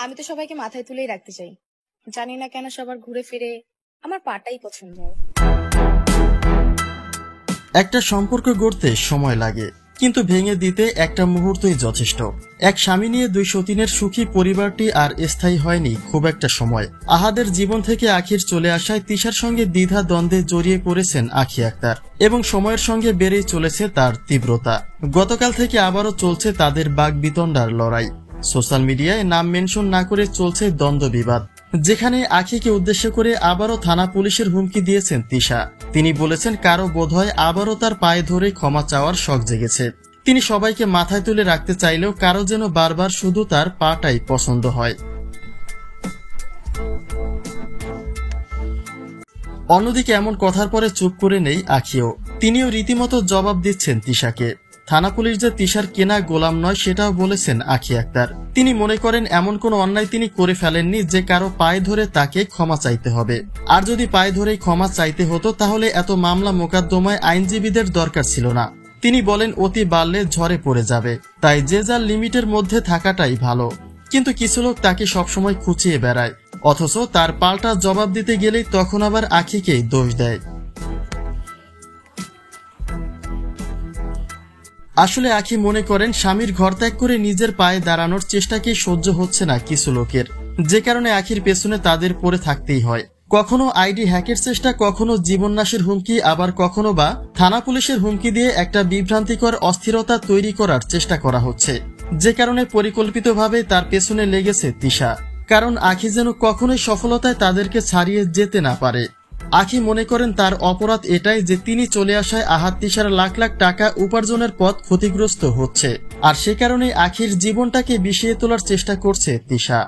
আমি তো সবাইকে মাথায় তুলেই রাখতে চাই। জানি না কেন সবার ঘুরে ফিরে আমার পাটাই পছন্দ। একটা সম্পর্ক গড়তে সময় লাগে, কিন্তু ভেঙে দিতে একটা মুহূর্তই যথেষ্ট। এক স্বামী নিয়ে 2 সতীনের সুখী পরিবারটি আর স্থায়ী হয়নি খুব একটা সময়। আহাদের জীবন থেকে আখির চলে আসায় তিশার সঙ্গে দ্বিধা দ্বন্দ্বে জড়িয়ে পড়েছেন আখি আক্তার, এবং সময়ের সঙ্গে বেড়েই চলেছে তার তীব্রতা। গতকাল থেকে আবারও চলছে তাদের বাগবিতণ্ডার লড়াই। সোশ্যাল মিডিয়ায় নাম মেনশন না করে চলছে দ্বন্দ্ব বিবাদ, যেখানে আখিকে উদ্দেশ্য করে আবারও থানা পুলিশের হুমকি দিয়েছেন তিশা। তিনি বলেছেন কারো বোধহয় আবারও তার পায়ে ধরে ক্ষমা চাওয়ার শখ জেগেছে। তিনি সবাইকে মাথায় তুলে রাখতে চাইলেও কারো যেন বারবার শুধু তার পাটাই পছন্দ হয়। অন্যদিকে এমন কথার পরে চুপ করে নেই আখিও। তিনিও রীতিমতো জবাব দিচ্ছেন তিশাকে। থানা পুলিশ যে তিশার কেনা গোলাম নয় সেটাও বলেছেন আখি আক্তার। তিনি মনে করেন এমন কোন অন্যায় তিনি করে ফেলেননি যে কারো পায়ে ধরে তাকে ক্ষমা চাইতে হবে। আর যদি পায়ে ধরেই ক্ষমা চাইতে হতো তাহলে এত মামলা মোকদ্দমায় আইনজীবীদের দরকার ছিল না। তিনি বলেন অতি বাড়লে ঝরে পড়ে যাবে, তাই যে যার লিমিটের মধ্যে থাকাটাই ভালো। কিন্তু কিছু লোক তাকে সবসময় খুঁচিয়ে বেড়ায়, অথচ তার পাল্টা জবাব দিতে গেলেই তখন আবার আখিকেই দোষ দেয়। আসলে আখি মনে করেন স্বামীর ঘর ত্যাগ করে নিজের পায়ে দাঁড়ানোর চেষ্টাকেই সহ্য হচ্ছে না কিছু লোকের, যে কারণে আখির পেছনে তাদের পড়ে থাকতেই হয়। কখনো আইডি হ্যাকের চেষ্টা, কখনো জীবননাশের হুমকি, আবার কখনো বা থানা পুলিশের হুমকি দিয়ে একটা বিভ্রান্তিকর অস্থিরতা তৈরি করার চেষ্টা করা হচ্ছে, যে কারণে পরিকল্পিতভাবে তার পেছনে লেগেছে তিশা। কারণ আখি যেন কখনোই সফলতায় তাদেরকে ছাড়িয়ে যেতে না পারে। আখি মনে করেন তার অপরাধ এটাই যে তিনি চলে আসায় আহাদ তিশার লাখ লাখ টাকা উপার্জনের পথ ক্ষতিগ্রস্ত হচ্ছে, আর সে কারণে আখির জীবনটাকে বিষিয়ে তোলার চেষ্টা করছে তিশা।